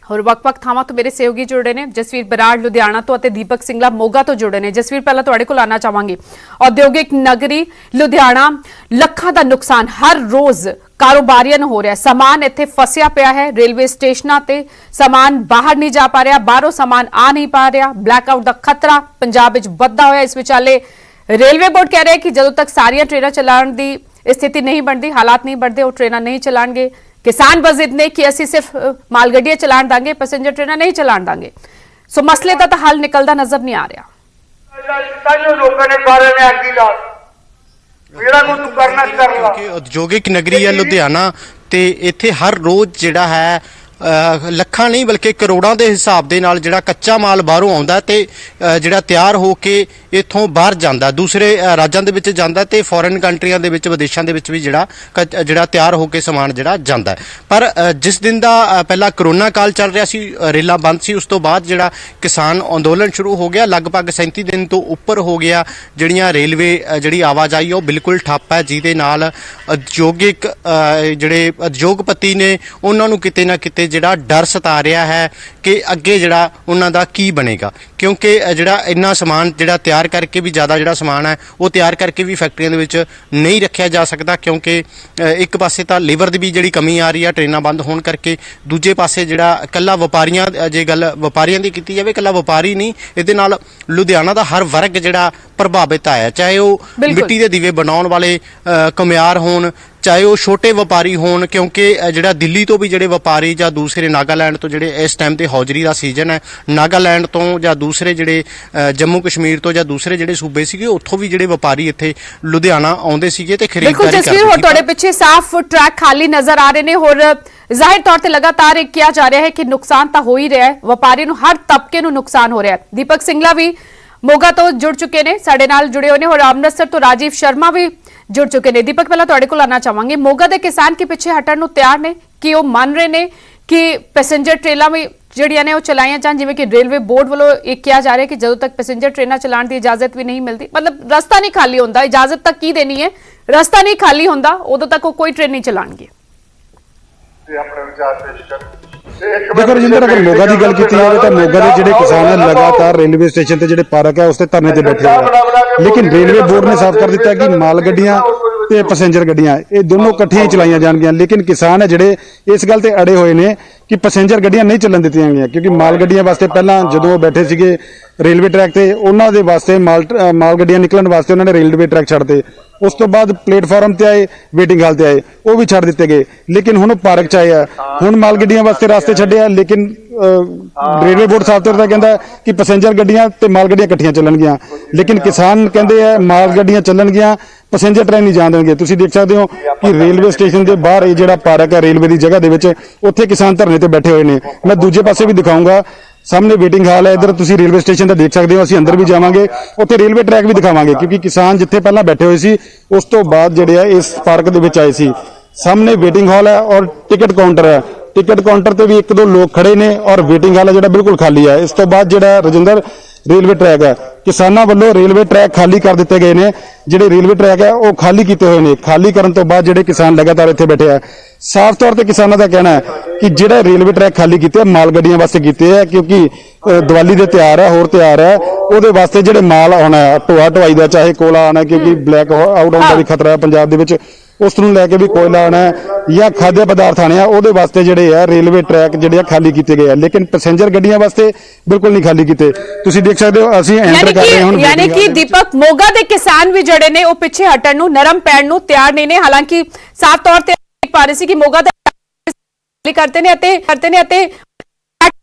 ਹੋਰ ਵੱਖ-ਵੱਖ ਥਾਵਾਂ ਤੋਂ ਮੇਰੇ ਸਹਿਯੋਗੀ ਜੁੜੇ ਨੇ। ਜਸਵੀਰ ਬਰਾੜ ਲੁਧਿਆਣਾ ਤੋਂ ਅਤੇ ਦੀਪਕ ਸਿੰਘਲਾ ਮੋਗਾ ਤੋਂ ਜੁੜੇ ਨੇ। ਜਸਵੀਰ, ਪਹਿਲਾਂ ਤੁਹਾਡੇ ਕੋਲ ਆਉਣਾ ਚਾਹਾਂਗੀ। ਔਦਯੋਗਿਕ ਨਗਰੀ ਲੁਧਿਆਣਾ, ਲੱਖਾਂ ਦਾ ਨੁਕਸਾਨ ਹਰ ਰੋਜ਼ ਕਾਰੋਬਾਰੀਆਂ ਨੂੰ ਹੋ ਰਿਹਾ। ਸਮਾਨ ਇੱਥੇ ਫਸਿਆ ਪਿਆ ਹੈ, ਰੇਲਵੇ ਸਟੇਸ਼ਨਾਂ ਤੇ ਸਮਾਨ ਬਾਹਰ ਨਹੀਂ ਜਾ ਪਾ ਰਿਹਾ, ਬਾਹਰੋਂ ਸਮਾਨ ਆ ਨਹੀਂ ਪਾ ਰਿਹਾ। ਬਲੈਕਆਊਟ ਦਾ ਖਤਰਾ ਪੰਜਾਬ ਵਿੱਚ ਵੱਧਦਾ ਹੋਇਆ। ਇਸ ਵਿਚਾਲੇ ਰੇਲਵੇ ਬੋਰਡ ਕਹਿ ਰਿਹਾ ਕਿ ਜਦੋਂ ਤੱਕ ਸਾਰੀਆਂ ਟ੍ਰੇਨਾਂ ਚਲਾਉਣ ਦੀ ਸਥਿਤੀ ਨਹੀਂ ਬਣਦੀ, ਹਾਲਾਤ ਨਹੀਂ ਬਣਦੇ, ਉਹ ਟ੍ਰੇਨਾਂ ਨਹੀਂ ਚਲਾਣਗੇ। किसान बजिद ने कि असी सिर्फ माल गड्डियां चलाण दांगे, पैसेंजर ट्रेनां नहीं चलाण दांगे। सो मसले का तो हल निकलता नजर नहीं आ रहा। क्योंकि औद्योगिक नगरी है लुधियाना ते इत्थे हर रोज जिहड़ा है ਲੱਖਾਂ ਨਹੀਂ ਬਲਕਿ ਕਰੋੜਾਂ ਦੇ ਹਿਸਾਬ ਦੇ ਨਾਲ ਜਿਹੜਾ ਕੱਚਾ ਮਾਲ ਬਾਹਰੋਂ ਆਉਂਦਾ ਤੇ ਜਿਹੜਾ ਤਿਆਰ ਹੋ ਕੇ ਇੱਥੋਂ ਬਾਹਰ ਜਾਂਦਾ, ਦੂਸਰੇ ਰਾਜਾਂ ਦੇ ਵਿੱਚ ਜਾਂਦਾ ਤੇ ਫੋਰਨ ਕੰਟਰੀਆਂ ਦੇ ਵਿੱਚ ਵਿਦੇਸ਼ਾਂ ਦੇ ਵਿੱਚ ਵੀ ਜਿਹੜਾ ਤਿਆਰ ਹੋ ਕੇ ਸਮਾਨ ਜਿਹੜਾ ਜਾਂਦਾ। ਪਰ ਜਿਸ ਦਿਨ ਦਾ ਪਹਿਲਾਂ ਕਰੋਨਾ ਕਾਲ ਚੱਲ ਰਿਹਾ ਸੀ, ਰੇਲਾਂ ਬੰਦ ਸੀ, ਉਸ ਤੋਂ ਬਾਅਦ ਜਿਹੜਾ ਕਿਸਾਨ ਅੰਦੋਲਨ ਸ਼ੁਰੂ ਹੋ ਗਿਆ, ਲਗਭਗ 37 ਦਿਨ ਤੋਂ ਉੱਪਰ ਹੋ ਗਿਆ। ਜਿਹੜੀਆਂ ਰੇਲਵੇ ਜਿਹੜੀ ਆਵਾਜਾਈ ਉਹ ਬਿਲਕੁਲ ਠੱਪ ਹੈ, ਜਿਹਦੇ ਨਾਲ ਉਦਯੋਗਿਕ ਜਿਹੜੇ ਉਦਯੋਗਪਤੀ ਨੇ ਉਹਨਾਂ ਨੂੰ ਕਿਤੇ ਨਾ ਕਿਤੇ ਜਿਹੜਾ ਡਰ ਸਤਾ ਰਿਹਾ ਹੈ ਕਿ ਅੱਗੇ ਜਿਹੜਾ ਉਹਨਾਂ ਦਾ ਕੀ ਬਣੇਗਾ। ਕਿਉਂਕਿ ਜਿਹੜਾ ਇੰਨਾ ਸਮਾਨ ਜਿਹੜਾ ਤਿਆਰ ਕਰਕੇ ਵੀ ਜ਼ਿਆਦਾ ਜਿਹੜਾ ਸਮਾਨ ਹੈ ਉਹ ਤਿਆਰ ਕਰਕੇ ਵੀ ਫੈਕਟਰੀਆਂ ਦੇ ਵਿੱਚ ਨਹੀਂ ਰੱਖਿਆ ਜਾ ਸਕਦਾ, ਕਿਉਂਕਿ ਇੱਕ ਪਾਸੇ ਤਾਂ ਲੇਬਰ ਦੀ ਵੀ ਜਿਹੜੀ ਕਮੀ ਆ ਰਹੀ ਆ ਟ੍ਰੇਨਾਂ ਬੰਦ ਹੋਣ ਕਰਕੇ, ਦੂਜੇ ਪਾਸੇ ਜਿਹੜਾ ਇਕੱਲਾ ਵਪਾਰੀਆਂ ਜੇ ਗੱਲ ਵਪਾਰੀਆਂ ਦੀ ਕੀਤੀ ਜਾਵੇ, ਇਕੱਲਾ ਵਪਾਰੀ ਨਹੀਂ, ਇਹਦੇ ਨਾਲ ਲੁਧਿਆਣਾ ਦਾ ਹਰ ਵਰਗ ਜਿਹੜਾ ਪ੍ਰਭਾਵਿਤ ਆਇਆ, ਚਾਹੇ ਉਹ ਮਿੱਟੀ ਦੇ ਦੀਵੇ ਬਣਾਉਣ ਵਾਲੇ ਘੁਮਿਆਰ ਹੋਣ, ਚਾਹੇ ਉਹ ਛੋਟੇ ਵਪਾਰੀ ਹੋਣ, ਕਿਉਂਕਿ ਜਿਹੜਾ ਦਿੱਲੀ ਤੋਂ ਵੀ ਜਿਹੜੇ ਵਪਾਰੀ ਜਾਂ ਦੂਸਰੇ ਨਾਗਾਲੈਂਡ ਤੋਂ ਜਿਹੜੇ ਇਸ ਟਾਈਮ ਤੇ ਹੌਜਰੀ ਦਾ ਸੀਜ਼ਨ ਹੈ, ਨਾਗਾਲੈਂਡ ਤੋਂ ਜਾਂ ਦੂਸਰੇ ਜਿਹੜੇ ਜੰਮੂ ਕਸ਼ਮੀਰ ਤੋਂ ਜਾਂ ਦੂਸਰੇ ਜਿਹੜੇ ਸੂਬੇ ਸੀਗੇ ਉੱਥੋਂ ਵੀ ਜਿਹੜੇ ਵਪਾਰੀ ਇੱਥੇ ਲੁਧਿਆਣਾ ਆਉਂਦੇ ਸੀਗੇ ਤੇ ਬਿਲਕੁਲ ਖਰੀਦਦਾਰੀ ਜਸਵੀਰ, ਕਰਦੇ ਹੋਰ ਸੀ। ਤੁਹਾਡੇ ਪਿੱਛੇ ਸਾਫ਼ ਟਰੈਕ ਖਾਲੀ ਨਜ਼ਰ ਆ ਰਹੇ ਨੇ। ਹੋਰ ਜ਼ਾਹਿਰ ਤੌਰ ਤੇ ਲਗਾਤਾਰ ਇਹ ਕਿਹਾ ਜਾ ਰਿਹਾ ਹੈ ਕਿ ਨੁਕਸਾਨ ਤਾਂ ਹੋ ਹੀ ਰਿਹਾ ਹੈ, ਵਪਾਰੀ ਨੂੰ ਹਰ ਤਬਕੇ ਨੂੰ ਨੁਕਸਾਨ ਹੋ ਰਿਹਾ ਹੈ। ਦੀਪਕ ਸਿੰਘਲਾ ਵੀ ਮੋਗਾ ਤੋਂ ਜੁੜ ਚੁੱਕੇ ਨੇ, ਸਾਡੇ ਨਾਲ ਜੁੜੇ ਹੋਏ ਨੇ, और ਅੰਮ੍ਰਿਤਸਰ ਤੋਂ ਰਾਜੀਵ ਸ਼ਰਮਾ ਵੀ ਜੁੜ ਚੁੱਕੇ ਨੇ। ਦੀਪਕ, ਪਹਿਲਾਂ ਤੁਹਾਡੇ ਕੋਲ ਆਉਣਾ ਚਾਹਾਂਗੇ, ਮੋਗਾ ਦੇ ਕਿਸਾਨ ਕੇ ਪਿੱਛੇ ਹਟਣ ਨੂੰ ਤਿਆਰ ਨੇ ਕਿ ਉਹ ਮੰਨ ਰਹੇ ਨੇ ਕਿ ਪੈਸੇਂਜਰ ਟ੍ਰੇਨਾਂ ਵੀ ਜਿਹੜੀਆਂ ਨੇ ਉਹ ਚਲਾਈਆਂ ਜਾਣ, ਜਿਵੇਂ ਕਿ ਰੇਲਵੇ ਬੋਰਡ ਵੱਲੋਂ ਇਹ ਕਿਹਾ ਜਾ ਰਿਹਾ ਕਿ ਜਦੋਂ ਤੱਕ ਪੈਸੇਂਜਰ ਟ੍ਰੇਨਾਂ ਚਲਾਉਣ ਦੀ ਇਜਾਜ਼ਤ ਵੀ ਨਹੀਂ ਮਿਲਦੀ, ਮਤਲਬ ਰਸਤਾ ਨਹੀਂ ਖਾਲੀ ਹੁੰਦਾ, ਇਜਾਜ਼ਤ ਤੱਕ ਕੀ ਦੇਣੀ ਹੈ, ਰਸਤਾ ਨਹੀਂ ਖਾਲੀ ਹੁੰਦਾ ਉਦੋਂ ਤੱਕ ਉਹ ਕੋਈ ਟ੍ਰੇਨ ਨਹੀਂ ਚਲਾਉਣਗੇ। ਦੇਖੋ ਰਜਿੰਦਰ, ਅਗਰ ਮੋਗਾ ਦੀ ਗੱਲ ਕੀਤੀ ਜਾਵੇ ਤਾਂ ਮੋਗਾ ਦੇ ਜਿਹੜੇ ਕਿਸਾਨ ਹੈ ਲਗਾਤਾਰ ਰੇਲਵੇ ਸਟੇਸ਼ਨ ਤੇ ਜਿਹੜੇ ਪਾਰਕ ਹੈ ਉਸ ਤੇ ਧਰਨੇ ਤੇ ਬੈਠੇ ਹੋਏ ਆ, ਲੇਕਿਨ ਰੇਲਵੇ ਬੋਰਡ ਨੇ ਸਾਫ਼ ਕਰ ਦਿੱਤਾ ਕਿ ਮਾਲ ਗੱਡੀਆਂ ਤੇ ਪੈਸੇਂਜਰ ਗੱਡੀਆਂ ਇਹ ਦੋਨੋਂ ਇਕੱਠੀਆਂ ਹੀ ਚਲਾਈਆਂ ਜਾਣਗੀਆਂ। ਲੇਕਿਨ ਕਿਸਾਨ ਹੈ ਜਿਹੜੇ ਇਸ ਗੱਲ ਤੇ ਅੜੇ ਹੋਏ ਨੇ ਕਿ ਪੈਸੇਂਜਰ ਗੱਡੀਆਂ ਨਹੀਂ ਚੱਲਣ ਦਿੱਤੀਆਂ ਗਈਆਂ, ਕਿਉਂਕਿ ਮਾਲ ਗੱਡੀਆਂ ਵਾਸਤੇ ਪਹਿਲਾਂ ਜਦੋਂ ਉਹ ਬੈਠੇ ਸੀਗੇ ਰੇਲਵੇ ਟਰੈਕ ਤੇ, ਉਹਨਾਂ ਦੇ ਵਾਸਤੇ ਮਾਲ ਗੱਡੀਆਂ ਨਿਕਲਣ ਵਾਸਤੇ ਉਹਨਾਂ ਨੇ ਰੇਲਵੇ ਟਰੈਕ ਛੱਡਤੇ। ਉਸ ਤੋਂ ਬਾਅਦ ਪਲੇਟਫਾਰਮ ਤੇ ਆਏ, ਵੇਟਿੰਗ ਹਾਲ ਤੇ ਆਏ, ਉਹ ਵੀ ਛੱਡ ਦਿੱਤੇ ਗਏ। ਲੇਕਿਨ ਹੁਣ ਪਾਰਕ ਚ ਆਏ ਆ, ਹੁਣ ਮਾਲ ਗੱਡੀਆਂ ਵਾਸਤੇ ਰਸਤੇ ਛੱਡੇ ਆ, ਲੇਕਿਨ ਰੇਲਵੇ ਬੋਰਡ ਸਾਫ਼ ਤੌਰ ਤੇ ਕਹਿੰਦਾ ਕਿ ਪੈਸੇਂਜਰ ਗੱਡੀਆਂ ਤੇ ਮਾਲ ਗੱਡੀਆਂ ਇਕੱਠੀਆਂ ਚੱਲਣਗੀਆਂ। ਲੇਕਿਨ ਕਿਸਾਨ ਕਹਿੰਦੇ ਆ ਮਾਲ ਗੱਡੀਆਂ ਚੱਲਣਗੀਆਂ, ਪੈਸੇਂਜਰ ਟ੍ਰੇਨ ਨਹੀਂ ਜਾਣ ਦੇਣਗੇ। ਤੁਸੀਂ ਦੇਖ ਸਕਦੇ ਹੋ ਕਿ ਰੇਲਵੇ ਸਟੇਸ਼ਨ ਦੇ ਬਾਹਰ ਇਹ ਜਿਹੜਾ ਪਾਰਕ ਹੈ ਰੇਲਵੇ ਦੀ ਜਗ੍ਹਾ ਦੇ ਵਿੱਚ, ਉੱਥੇ ਕਿਸਾਨ ਧਰਨੇ ਤੇ ਬੈਠੇ ਹੋਏ ਨੇ। ਮੈਂ ਦੂਜੇ ਪਾਸੇ ਵੀ ਦਿਖਾਊਂਗਾ, ਸਾਹਮਣੇ ਵੇਟਿੰਗ ਹਾਲ ਹੈ, ਇੱਧਰ ਤੁਸੀਂ ਰੇਲਵੇ ਸਟੇਸ਼ਨ ਦਾ ਦੇਖ ਸਕਦੇ ਹੋ। ਅਸੀਂ ਅੰਦਰ ਵੀ ਜਾਵਾਂਗੇ, ਉੱਥੇ ਰੇਲਵੇ ਟਰੈਕ ਵੀ ਦਿਖਾਵਾਂਗੇ, ਕਿਉਂਕਿ ਕਿਸਾਨ ਜਿੱਥੇ ਪਹਿਲਾਂ ਬੈਠੇ ਹੋਏ ਸੀ ਉਸ ਤੋਂ ਬਾਅਦ ਜਿਹੜੇ ਆ ਇਸ ਪਾਰਕ ਦੇ ਵਿੱਚ ਆਏ ਸੀ। ਸਾਹਮਣੇ ਵੇਟਿੰਗ ਹਾਲ ਹੈ ਔਰ ਟਿਕਟ ਕਾਊਂਟਰ ਹੈ, ਟਿਕਟ ਕਾਊਂਟਰ ਤੇ ਵੀ ਇੱਕ ਦੋ ਲੋਕ ਖੜੇ ਨੇ ਔਰ ਵੇਟਿੰਗ ਹਾਲ ਹੈ ਜਿਹੜਾ ਬਿਲਕੁਲ ਖਾਲੀ ਹੈ। ਇਸ ਤੋਂ ਬਾਅਦ ਜਿਹੜਾ ਰਜਿੰਦਰ ਰੇਲਵੇ ਟਰੈਕ ਹੈ, ਕਿਸਾਨਾਂ ਵੱਲੋਂ ਰੇਲਵੇ ਟਰੈਕ ਖਾਲੀ ਕਰ ਦਿੱਤੇ ਗਏ ਨੇ। ਜਿਹੜੇ ਰੇਲਵੇ ਟਰੈਕ ਹੈ ਉਹ ਖਾਲੀ ਕੀਤੇ ਹੋਏ ਨੇ। ਖਾਲੀ ਕਰਨ ਤੋਂ ਬਾਅਦ ਜਿਹੜੇ ਕਿਸਾਨ ਲਗਾਤਾਰ ਇੱਥੇ ਬੈਠੇ ਆ, ਸਾਫ਼ ਤੌਰ ਤੇ ਕਿਸਾਨਾਂ ਦਾ ਕਹਿਣਾ ਹੈ ਕਿ ਜਿਹੜਾ ਰੇਲਵੇ ਟਰੈਕ ਖਾਲੀ ਕੀਤੇ ਮਾਲ ਗੱਡੀਆਂ ਵਾਸਤੇ ਕੀਤੇ ਆ, ਕਿਉਂਕਿ ਦੀਵਾਲੀ ਦੇ ਤਿਉਹਾਰ ਹੈ, ਹੋਰ ਤਿਉਹਾਰ ਹੈ, ਉਹਦੇ ਵਾਸਤੇ ਜਿਹੜੇ ਮਾਲ ਆਉਣਾ ਹੈ ਢੋਆ ਢੁਆਈ ਦਾ, ਚਾਹੇ ਕੋਲਾ ਆਉਣਾ, ਕਿਉਂਕਿ ਬਲੈਕ ਆਊਟ ਹੋਣ ਦਾ ਵੀ ਖਤਰਾ ਹੈ ਪੰਜਾਬ ਦੇ ਵਿੱਚ, ਉਸ ਨੂੰ ਲੈ ਕੇ ਵੀ ਕੋਇਲਾ ਆਉਣਾ ਜਾਂ ਖਾद्य ਪਦਾਰਥ ਆਣੇ ਆ, ਉਹਦੇ ਵਾਸਤੇ ਜਿਹੜੇ ਆ ਰੇਲਵੇ ਟਰੈਕ ਜਿਹੜੇ ਆ ਖਾਲੀ ਕੀਤੇ ਗਏ ਆ। ਲੇਕਿਨ ਪੈਸੇਂਜਰ ਗੱਡੀਆਂ ਵਾਸਤੇ ਬਿਲਕੁਲ ਨਹੀਂ ਖਾਲੀ ਕੀਤੇ। ਤੁਸੀਂ ਦੇਖ ਸਕਦੇ ਹੋ ਅਸੀਂ ਐਂਟਰ ਕਰ ਰਹੇ ਹਾਂ ਹੁਣ। ਯਾਨੀ ਕਿ ਦੀਪਕ, ਮੋਗਾ ਦੇ ਕਿਸਾਨ ਵੀ ਜਿਹੜੇ ਨੇ ਉਹ ਪਿੱਛੇ ਹਟਣ ਨੂੰ, ਨਰਮ ਪੈਣ ਨੂੰ ਤਿਆਰ ਨਹੀਂ ਨੇ। ਹਾਲਾਂਕਿ ਸਾਫ਼ ਤੌਰ ਤੇ ਦੇਖ ਪਾ ਰਹੇ ਸੀ ਕਿ ਮੋਗਾ ਦਾ ਕਰਦੇ ਨੇ ਅਤੇ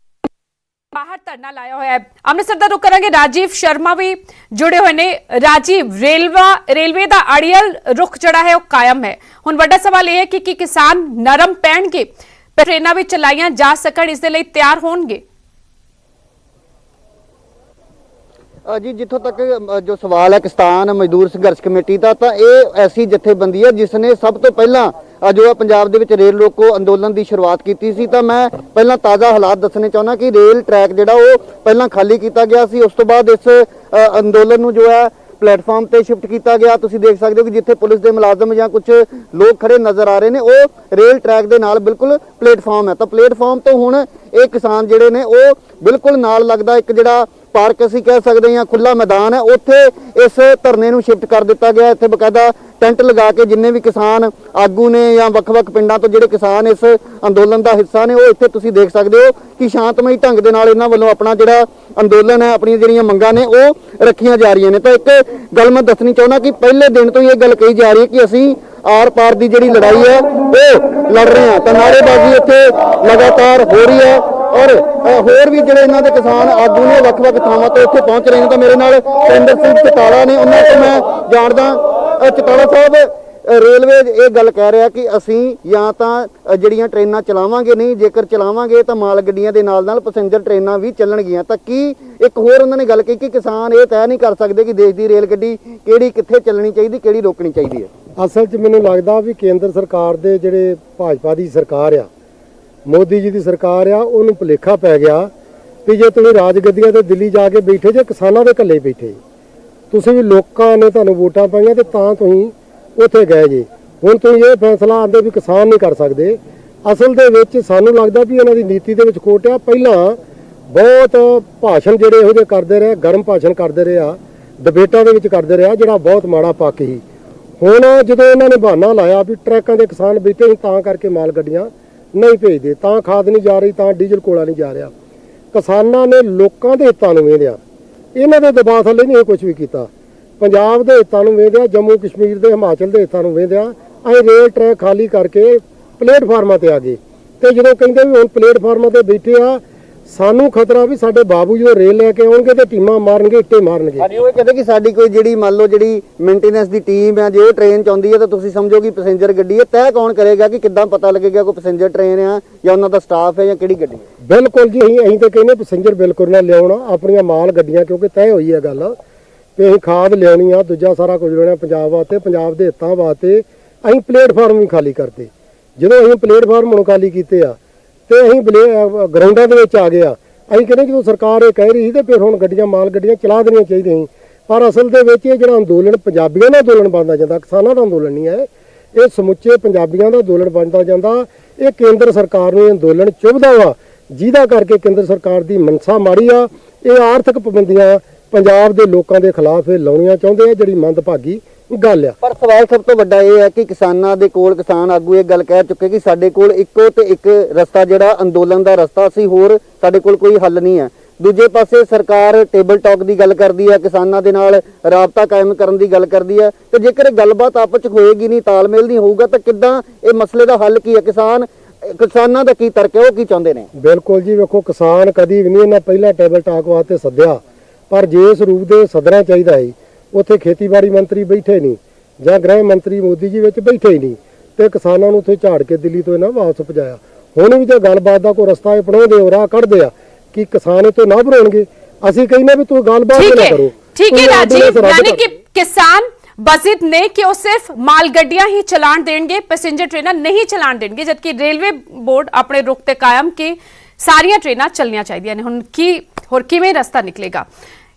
ਬਾਹਰ ਧਰਨਾ ਲਾਇਆ ਹੋਇਆ ਹੈ। ਅੰਮ੍ਰਿਤਸਰ ਦਾ ਰੁਖ ਕਰਾਂਗੇ, ਰਾਜੀਵ ਸ਼ਰਮਾ ਵੀ ਜੁੜੇ ਹੋਏ ਨੇ। ਰਾਜੀਵ, ਰੇਲਵੇ ਦਾ ਅੜੀਅਲ ਰੁਖ ਜਿਹੜਾ ਹੈ ਉਹ ਕਾਇਮ ਹੈ। ਹੁਣ ਵੱਡਾ ਸਵਾਲ ਇਹ ਹੈ ਕਿ ਕਿਸਾਨ ਨਰਮ ਪੈਣਗੇ, ਟ੍ਰੇਨਾਂ ਵੀ ਚਲਾਈਆਂ ਜਾ ਸਕਣ, ਇਸ ਦੇ ਲਈ ਤਿਆਰ ਹੋਣਗੇ। ਜੀ ਜਿੱਥੋਂ ਤੱਕ ਜੋ ਸਵਾਲ ਹੈ ਕਿਸਾਨ ਮਜ਼ਦੂਰ ਸੰਘਰਸ਼ ਕਮੇਟੀ ਦਾ, ਤਾਂ ਇਹ ਐਸੀ ਜਥੇਬੰਦੀ ਹੈ ਜਿਸ ਨੇ ਸਭ ਤੋਂ ਪਹਿਲਾਂ ਜੋ ਪੰਜਾਬ ਦੇ ਵਿੱਚ ਰੇਲ ਰੋਕੋ ਅੰਦੋਲਨ ਦੀ ਸ਼ੁਰੂਆਤ ਕੀਤੀ ਸੀ। ਤਾਂ ਮੈਂ ਪਹਿਲਾਂ ਤਾਜ਼ਾ ਹਾਲਾਤ ਦੱਸਣੇ ਚਾਹੁੰਦਾ ਕਿ ਰੇਲ ਟਰੈਕ ਜਿਹੜਾ ਉਹ ਪਹਿਲਾਂ ਖਾਲੀ ਕੀਤਾ ਗਿਆ ਸੀ, ਉਸ ਤੋਂ ਬਾਅਦ ਇਸ ਅੰਦੋਲਨ ਨੂੰ ਜੋ ਹੈ ਪਲੇਟਫਾਰਮ ਤੇ ਸ਼ਿਫਟ ਕੀਤਾ ਗਿਆ। ਤੁਸੀਂ ਦੇਖ ਸਕਦੇ ਹੋ ਕਿ ਜਿੱਥੇ ਪੁਲਿਸ ਦੇ ਮੁਲਾਜ਼ਮ ਜਾਂ ਕੁਝ ਲੋਕ ਖੜੇ ਨਜ਼ਰ ਆ ਰਹੇ ਨੇ, ਉਹ ਰੇਲ ਟਰੈਕ ਦੇ ਨਾਲ ਬਿਲਕੁਲ ਪਲੇਟਫਾਰਮ ਹੈ। ਤਾਂ ਪਲੇਟਫਾਰਮ ਤੋਂ ਹੁਣ ਇਹ ਕਿਸਾਨ ਜਿਹੜੇ ਨੇ ਉਹ ਬਿਲਕੁਲ ਨਾਲ ਲੱਗਦਾ ਇੱਕ ਜਿਹੜਾ ਪਾਰਕ ਅਸੀਂ ਕਹਿ ਸਕਦੇ ਹਾਂ, ਖੁੱਲਾ ਮੈਦਾਨ ਹੈ, ਉੱਥੇ ਇਸ ਧਰਨੇ ਨੂੰ ਸ਼ਿਫਟ ਕਰ ਦਿੱਤਾ ਗਿਆ। ਇੱਥੇ ਬਕਾਇਦਾ ਟੈਂਟ ਲਗਾ ਕੇ ਜਿੰਨੇ ਵੀ ਕਿਸਾਨ ਆਗੂ ਨੇ ਜਾਂ ਵੱਖ-ਵੱਖ ਪਿੰਡਾਂ ਤੋਂ ਜਿਹੜੇ ਕਿਸਾਨ ਇਸ ਅੰਦੋਲਨ ਦਾ ਹਿੱਸਾ ਨੇ, ਉਹ ਇੱਥੇ ਤੁਸੀਂ ਦੇਖ ਸਕਦੇ ਹੋ ਕਿ ਸ਼ਾਂਤਮਈ ਢੰਗ ਦੇ ਨਾਲ ਇਹਨਾਂ ਵੱਲੋਂ ਆਪਣਾ ਜਿਹੜਾ ਅੰਦੋਲਨ ਹੈ, ਆਪਣੀਆਂ ਜਿਹੜੀਆਂ ਮੰਗਾਂ ਨੇ ਉਹ ਰੱਖੀਆਂ ਜਾ ਰਹੀਆਂ ਨੇ। ਤਾਂ ਇੱਕ ਗੱਲ ਮੈਂ ਦੱਸਣੀ ਚਾਹੁੰਦਾ ਕਿ ਪਹਿਲੇ ਦਿਨ ਤੋਂ ਹੀ ਇਹ ਗੱਲ ਕਹੀ ਜਾ ਰਹੀ ਹੈ ਕਿ ਅਸੀਂ ਆਰ ਪਾਰ ਦੀ ਜਿਹੜੀ ਲੜਾਈ ਹੈ ਉਹ ਲੜ ਰਹੇ ਹਾਂ। ਤਾਂ ਨਾਅਰੇਬਾਜ਼ੀ ਇੱਥੇ ਲਗਾਤਾਰ ਹੋ ਰਹੀ ਹੈ ਔਰ ਹੋਰ ਵੀ ਜਿਹੜੇ ਇਹਨਾਂ ਦੇ ਕਿਸਾਨ ਆਗੂ ਨੇ ਵੱਖ-ਵੱਖ ਥਾਵਾਂ ਤੋਂ ਇੱਥੇ ਪਹੁੰਚ ਰਹੇ ਨੇ। ਤਾਂ ਮੇਰੇ ਨਾਲ ਸੁਰਿੰਦਰ ਸਿੰਘ ਚਟਾਲਾ ਨੇ, ਉਹਨਾਂ ਤੋਂ ਮੈਂ ਜਾਣਦਾ। ਚਟਾਲਾ ਸਾਹਿਬ, ਰੇਲਵੇ ਇਹ ਗੱਲ ਕਹਿ ਰਿਹਾ ਕਿ ਅਸੀਂ ਜਾਂ ਤਾਂ ਜਿਹੜੀਆਂ ਟ੍ਰੇਨਾਂ ਚਲਾਵਾਂਗੇ ਨਹੀਂ, ਜੇਕਰ ਚਲਾਵਾਂਗੇ ਤਾਂ ਮਾਲ ਗੱਡੀਆਂ ਦੇ ਨਾਲ-ਨਾਲ ਪੈਸੇਂਜਰ ਟ੍ਰੇਨਾਂ ਵੀ ਚੱਲਣਗੀਆਂ। ਤਾਂ ਕੀ ਇੱਕ ਹੋਰ ਉਹਨਾਂ ਨੇ ਗੱਲ ਕਹੀ ਕਿ ਕਿਸਾਨ ਇਹ ਤੈਅ ਨਹੀਂ ਕਰ ਸਕਦੇ ਕਿ ਦੇਸ਼ ਦੀ ਰੇਲ ਗੱਡੀ ਕਿਹੜੀ ਕਿੱਥੇ ਚੱਲਣੀ ਚਾਹੀਦੀ, ਕਿਹੜੀ ਰੋਕਣੀ ਚਾਹੀਦੀ ਹੈ। ਅਸਲ 'ਚ ਮੈਨੂੰ ਲੱਗਦਾ ਵੀ ਕੇਂਦਰ ਸਰਕਾਰ ਦੇ ਜਿਹੜੇ ਭਾਜਪਾ ਦੀ ਸਰਕਾਰ ਆ, ਮੋਦੀ ਜੀ ਦੀ ਸਰਕਾਰ ਆ, ਉਹਨੂੰ ਭੁਲੇਖਾ ਪੈ ਗਿਆ ਵੀ ਜੇ ਤੁਸੀਂ ਰਾਜ ਗੱਦੀਆਂ ਤੇ ਦਿੱਲੀ ਜਾ ਕੇ ਬੈਠੇ ਜੇ ਕਿਸਾਨਾਂ ਦੇ ਇਕੱਲੇ ਬੈਠੇ, ਤੁਸੀਂ ਵੀ ਲੋਕਾਂ ਨੇ ਤੁਹਾਨੂੰ ਵੋਟਾਂ ਪਾਈਆਂ ਤੇ ਤਾਂ ਤੁਸੀਂ ਉੱਥੇ ਗਏ ਜੇ। ਹੁਣ ਤੁਸੀਂ ਇਹ ਫੈਸਲਾ ਆਂਦੇ ਵੀ ਕਿਸਾਨ ਨਹੀਂ ਕਰ ਸਕਦੇ। ਅਸਲ ਦੇ ਵਿੱਚ ਸਾਨੂੰ ਲੱਗਦਾ ਵੀ ਇਹਨਾਂ ਦੀ ਨੀਤੀ ਦੇ ਵਿੱਚ ਖੋਟ ਆ। ਪਹਿਲਾਂ ਬਹੁਤ ਭਾਸ਼ਣ ਜਿਹੜੇ ਇਹੋ ਜਿਹੇ ਕਰਦੇ ਰਹੇ, ਗਰਮ ਭਾਸ਼ਣ ਕਰਦੇ ਰਹੇ ਆ, ਡਿਬੇਟਾਂ ਦੇ ਵਿੱਚ ਕਰਦੇ ਰਿਹਾ, ਜਿਹੜਾ ਬਹੁਤ ਮਾੜਾ ਪੱਖ ਸੀ। ਹੁਣ ਜਦੋਂ ਇਹਨਾਂ ਨੇ ਬਹਾਨਾ ਲਾਇਆ ਵੀ ਟਰੈਕਾਂ ਦੇ ਕਿਸਾਨ ਬੈਠੇ ਸੀ ਤਾਂ ਕਰਕੇ ਮਾਲ ਗੱਡੀਆਂ ਨਹੀਂ ਭੇਜਦੇ, ਤਾਂ ਖਾਦ ਨਹੀਂ ਜਾ ਰਹੀ, ਤਾਂ ਡੀਜ਼ਲ ਕੋਲਾ ਨਹੀਂ ਜਾ ਰਿਹਾ। ਕਿਸਾਨਾਂ ਨੇ ਲੋਕਾਂ ਦੇ ਹਿੱਤਾਂ ਨੂੰ ਵੇਖਿਆ, ਇਹਨਾਂ ਦੇ ਦਬਾਅ ਥੱਲੇ ਨਹੀਂ ਕੁਝ ਵੀ ਕੀਤਾ। ਪੰਜਾਬ ਦੇ ਹਿੱਤਾਂ ਨੂੰ ਵੇਖਿਆ, ਜੰਮੂ ਕਸ਼ਮੀਰ ਦੇ, ਹਿਮਾਚਲ ਦੇ ਹਿੱਤਾਂ ਨੂੰ ਵੇਖਿਆ, ਅਸੀਂ ਰੇਲ ਟਰੈਕ ਖਾਲੀ ਕਰਕੇ ਪਲੇਟਫਾਰਮਾਂ ਤੇ ਆ ਗਏ ਤੇ ਜਦੋਂ ਕਹਿੰਦੇ ਵੀ ਹੁਣ ਪਲੇਟਫਾਰਮਾਂ ਤੇ ਬੈਠੇ ਆ ਸਾਨੂੰ ਖਤਰਾ ਵੀ ਸਾਡੇ ਬਾਬੂ ਜਦੋਂ ਰੇਲ ਲੈ ਕੇ ਆਉਣਗੇ ਤੇ ਟੀਮਾਂ ਮਾਰਨਗੇ, ਇੱਟੇ ਮਾਰਨਗੇ। ਹਾਂਜੀ, ਉਹ ਕਹਿੰਦੇ ਕਿ ਸਾਡੀ ਕੋਈ ਜਿਹੜੀ ਮੰਨ ਲਓ ਜਿਹੜੀ ਮੇਨਟੇਨੈਂਸ ਦੀ ਟੀਮ ਹੈ, ਜੇ ਉਹ ਟ੍ਰੇਨ ਚ ਆਉਂਦੀ ਹੈ ਤਾਂ ਤੁਸੀਂ ਸਮਝੋ ਕਿ ਪੈਸੇਂਜਰ ਗੱਡੀ ਹੈ, ਤੈਅ ਕੌਣ ਕਰੇਗਾ ਕਿ ਕਿੱਦਾਂ ਪਤਾ ਲੱਗੇਗਾ ਕੋਈ ਪੈਸੇਂਜਰ ਟ੍ਰੇਨ ਆ ਜਾਂ ਉਹਨਾਂ ਦਾ ਸਟਾਫ ਹੈ ਜਾਂ ਕਿਹੜੀ ਗੱਡੀ ਹੈ? ਬਿਲਕੁਲ ਜੀ, ਅਸੀਂ ਤਾਂ ਕਹਿੰਦੇ ਪੈਸੇਂਜਰ ਬਿਲਕੁਲ ਨਾ ਲਿਆਉਣਾ, ਆਪਣੀਆਂ ਮਾਲ ਗੱਡੀਆਂ, ਕਿਉਂਕਿ ਤੈਅ ਹੋਈ ਹੈ ਗੱਲ ਤੇ ਅਸੀਂ ਖਾਦ ਲਿਆਉਣੀ ਆ, ਦੂਜਾ ਸਾਰਾ ਕੁਝ ਲਿਆਉਣਾ ਪੰਜਾਬ ਵਾਸਤੇ, ਪੰਜਾਬ ਦੇ ਹਿੱਤਾਂ ਵਾਸਤੇ। ਅਸੀਂ ਪਲੇਟਫਾਰਮ ਵੀ ਖਾਲੀ ਕਰਤੇ। ਜਦੋਂ ਅਸੀਂ ਪਲੇਟਫਾਰਮ ਹੁਣ ਖਾਲੀ ਕੀਤੇ ਆ ਤੇ ਅਸੀਂ ਗਰਾਊਂਡਾਂ ਦੇ ਵਿੱਚ ਆ ਗਏ ਆ। ਅਸੀਂ ਕਹਿੰਦੇ ਜਦੋਂ ਸਰਕਾਰ ਇਹ ਕਹਿ ਰਹੀ ਸੀ ਤੇ ਫਿਰ ਹੁਣ ਗੱਡੀਆਂ ਮਾਲ ਗੱਡੀਆਂ ਚਲਾ ਦੇਣੀਆਂ ਚਾਹੀਦੀਆਂ ਸੀ, ਪਰ ਅਸਲ ਦੇ ਵਿੱਚ ਇਹ ਜਿਹੜਾ ਅੰਦੋਲਨ ਪੰਜਾਬੀਆਂ ਦਾ ਅੰਦੋਲਨ ਬਣਦਾ ਜਾਂਦਾ, ਕਿਸਾਨਾਂ ਦਾ ਅੰਦੋਲਨ ਨਹੀਂ ਹੈ, ਇਹ ਸਮੁੱਚੇ ਪੰਜਾਬੀਆਂ ਦਾ ਅੰਦੋਲਨ ਬਣਦਾ ਜਾਂਦਾ। ਇਹ ਕੇਂਦਰ ਸਰਕਾਰ ਨੂੰ ਅੰਦੋਲਨ ਚੁਭਦਾ ਵਾ, ਜਿਹਦਾ ਕਰਕੇ ਕੇਂਦਰ ਸਰਕਾਰ ਦੀ ਮਨਸਾ ਮਾੜੀ ਆ। ਇਹ ਆਰਥਿਕ ਪਾਬੰਦੀਆਂ ਪੰਜਾਬ ਦੇ ਲੋਕਾਂ ਦੇ ਖਿਲਾਫ ਇਹ ਲਾਉਣੀਆਂ ਚਾਹੁੰਦੇ ਆ, ਜਿਹੜੀ ਮੰਦਭਾਗੀ ਗੱਲ ਆ। ਪਰ ਸਵਾਲ ਸਭ ਤੋਂ ਵੱਡਾ ਇਹ ਹੈ ਕਿ ਕਿਸਾਨਾਂ ਦੇ ਕੋਲ ਕਿਸਾਨ ਆਗੂ ਇਹ ਗੱਲ ਕਹਿ ਚੁੱਕੇ ਕਿ ਸਾਡੇ ਕੋਲ ਇੱਕੋ ਤੇ ਇੱਕ ਰਸਤਾ ਜਿਹੜਾ ਅੰਦੋਲਨ ਦਾ ਰਸਤਾ ਸੀ, ਹੋਰ ਸਾਡੇ ਕੋਲ ਕੋਈ ਹੱਲ ਨਹੀਂ ਹੈ। ਦੂਜੇ ਪਾਸੇ ਸਰਕਾਰ ਟੇਬਲ ਟਾਕ ਦੀ ਗੱਲ ਕਰਦੀ ਹੈ, ਕਿਸਾਨਾਂ ਦੇ ਨਾਲ ਰਾਬਤਾ ਕਾਇਮ ਕਰਨ ਦੀ ਗੱਲ ਕਰਦੀ ਹੈ, ਤੇ ਜੇਕਰ ਗੱਲਬਾਤ ਆਪਸ ਚ ਹੋਏਗੀ ਨਹੀਂ, ਤਾਲਮੇਲ ਨਹੀਂ ਹੋਊਗਾ ਤਾਂ ਕਿੱਦਾਂ ਇਹ ਮਸਲੇ ਦਾ ਹੱਲ ਕੀ ਹੈ? ਕਿਸਾਨਾਂ ਦਾ ਕੀ ਤਰਕ ਹੈ, ਉਹ ਕੀ ਚਾਹੁੰਦੇ ਨੇ? ਬਿਲਕੁਲ ਜੀ, ਵੇਖੋ ਕਿਸਾਨ ਕਦੀ ਵੀ ਨਹੀਂ ਇਹਨਾਂ ਪਹਿਲਾਂ ਟੇਬਲ ਟਾਕ ਵਾਸਤੇ ਸੱਦਿਆ, ਪਰ ਜੇ ਇਸ ਰੂਪ ਦੇ ਸੱਦਣਾ ਚਾਹੀਦਾ ਹੈ। ਉੱਥੇ ਖੇਤੀਬਾੜੀ ਮੰਤਰੀ ਬੈਠੇ ਨਹੀਂ ਜਾਂ ਗ੍ਰਹਿ ਮੰਤਰੀ ਮੋਦੀ ਜੀ ਵਿੱਚ ਬੈਠੇ ਹੀ ਨਹੀਂ ਤੇ ਕਿਸਾਨਾਂ ਨੂੰ ਉੱਥੇ ਝਾੜ ਕੇ ਦਿੱਲੀ ਤੋਂ ਇਹਨਾਂ ਵਾਪਸ ਪਹੁੰਚਾਇਆ। ਹੁਣ ਵੀ ਜੇ ਗੱਲਬਾਤ ਦਾ ਕੋਈ ਰਸਤਾ ਅਪਣਾਉਂਦੇ ਹੋ, ਰਾਹ ਕੱਢਦੇ ਆ ਕਿ ਕਿਸਾਨ ਇਹ ਤੋਂ ਨਾ ਭਰਾਉਣਗੇ, ਅਸੀਂ ਕਹਿੰਦੇ ਵੀ ਤੂੰ ਗੱਲਬਾਤ ਨਾ ਕਰੋ। ठीक है राजीव, यानी कि किसान बजिद ने कि वो सिर्फ मालगड्डियां ही चलान देंगे, पैसेंजर ट्रेन नहीं चलान देंगे, जबकि रेलवे बोर्ड अपने रुख ते कायम कि सारियां ट्रेनां चलनियां चाहिए ने। हुण की होर किवें रस्ता निकलेगा,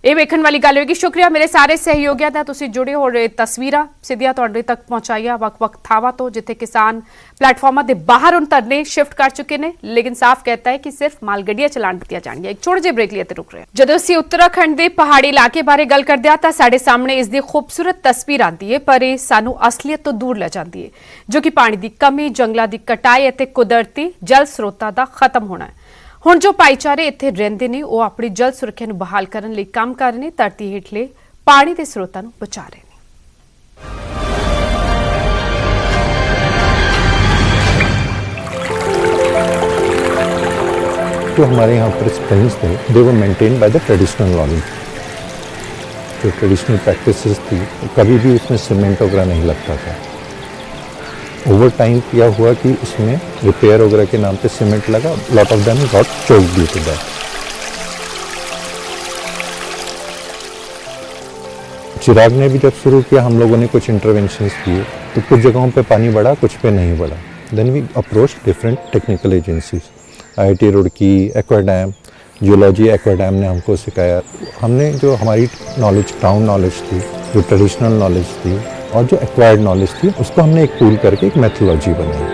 ਇਹ ਵੇਖਣ ਵਾਲੀ ਗੱਲ ਹੋਏਗੀ। ਸ਼ੁਕਰੀਆ ਮੇਰੇ ਸਾਰੇ ਸਹਿਯੋਗੀਆਂ ਦਾ, ਤੁਸੀਂ ਜੁੜੇ ਹੋ ਰਹੇ ਤਸਵੀਰਾਂ ਸਿੱਧੀਆਂ ਤੁਹਾਡੇ ਤੱਕ ਪਹੁੰਚਾਈਆਂ ਵੱਖ-ਵੱਖ ਥਾਵਾਂ ਤੋਂ, ਜਿੱਥੇ ਕਿਸਾਨ ਪਲੇਟਫਾਰਮਾਂ ਦੇ ਬਾਹਰ ਹੁਣ ਧਰਨੇ ਸ਼ਿਫਟ ਕਰ ਚੁੱਕੇ ਨੇ, ਲੇਕਿਨ ਸਾਫ਼ कहता है कि सिर्फ मालगड्डियां चलान ਦਿੱਤੀਆਂ ਜਾਣਗੀਆਂ। ਇੱਕ ਛੋਟੇ ਜਿਹੇ ਬ੍ਰੇਕ ਲਈ ਤੇ ਰੁਕ ਰਹੇ ਹਾਂ। ਜਦੋਂ ਅਸੀਂ ਉੱਤਰਾਖੰਡ ਦੇ ਪਹਾੜੀ ਇਲਾਕੇ ਬਾਰੇ ਗੱਲ ਕਰਦੇ ਹਾਂ ਤਾਂ ਸਾਡੇ ਸਾਹਮਣੇ ਇਸ ਦੀ ਖੂਬਸੂਰਤ ਤਸਵੀਰ ਆਉਂਦੀ ਹੈ, ਪਰ ਇਹ ਸਾਨੂੰ ਅਸਲੀਅਤ ਤੋਂ ਦੂਰ ਲੈ ਜਾਂਦੀ ਹੈ, ਜੋ ਕਿ ਪਾਣੀ ਦੀ ਕਮੀ, ਜੰਗਲਾਂ ਦੀ ਕਟਾਈ ਅਤੇ ਕੁਦਰਤੀ ਜਲ ਸਰੋਤਾਂ ਦਾ ਖਤਮ ਹੋਣਾ ਹੈ। ਹੁਣ ਜੋ ਭਾਈਚਾਰੇ ਇੱਥੇ ਰਹਿੰਦੇ ਨੇ ਉਹ ਆਪਣੀ ਜਲ ਸੁਰੱਖਿਆ ਨੂੰ ਬਹਾਲ ਕਰਨ ਲਈ ਕੰਮ ਕਰ ਰਹੇ ਨੇ, ਧਰਤੀ ਹੇਠਲੇ ਪਾਣੀ ਦੇ ਸਰੋਤਾਂ ਨੂੰ ਬਚਾ ਰਹੇ ਨੇ। जो हमारे यहाँ पर स्प्रिंग्स थे, they were maintain by the traditional knowledge. जो ट्रेडिशनल प्रैक्टिसेस थी, कभी भी उसमें सीमेंट वगैरह नहीं लगता था। ओवर टाइम क्या हुआ कि उसमें रिपेयर वगैरह के नाम पे सीमेंट लगा, lot of them got choked due to that. Chirag ने भी जब शुरू किया, हम लोगों ने कुछ इंटरवेंशंस किए, तो कुछ जगहों पे पानी बढ़ा, कुछ पे नहीं बढ़ा। Then we approach different technical agencies, IIT Roorkee, Aquadam, geology Aquadam ने हमको सिखाया। हमने जो हमारी नॉलेज, ग्राउंड नॉलेज थी, जो ट्रेडिशनल नॉलेज थी और जो एक्वायर्ड नॉलेज थी, उसको हमने एक पूल करके एक मेथोलॉजी बनाई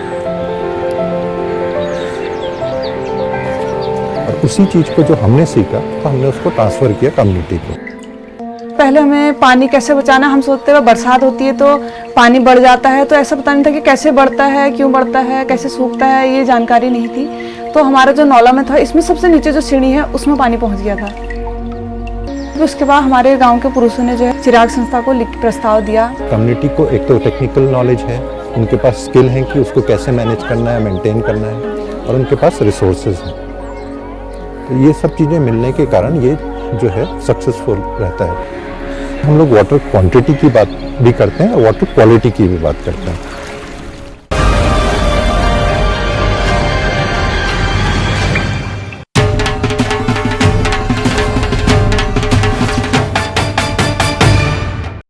और उसी चीज़ को जो हमने सीखा तो हमने उसको ट्रांसफ़र किया कम्युनिटी को। पहले हमें पानी कैसे बचाना, हम सोचते हुए बरसात होती है तो पानी बढ़ जाता है, तो ऐसा पता नहीं था कि कैसे बढ़ता है, क्यों बढ़ता है, कैसे सूखता है, ये जानकारी नहीं थी। तो हमारा जो नौला में था, इसमें सबसे नीचे जो सीढ़ी है उसमें पानी पहुंच गया था। तो उसके बाद हमारे गांव के पुरुषों ने जो है चिराग संस्था को लिख प्रस्ताव दिया। कम्युनिटी को एक तो टेक्निकल नॉलेज है, उनके पास स्किल है कि उसको कैसे मैनेज करना है, मेंटेन करना है, और उनके पास रिसोर्सेज हैं। तो ये सब चीज़ें मिलने के कारण ये जो है सक्सेसफुल रहता है। हम लोग वाटर क्वांटिटी की बात भी करते हैं और वाटर क्वालिटी की भी बात करते हैं।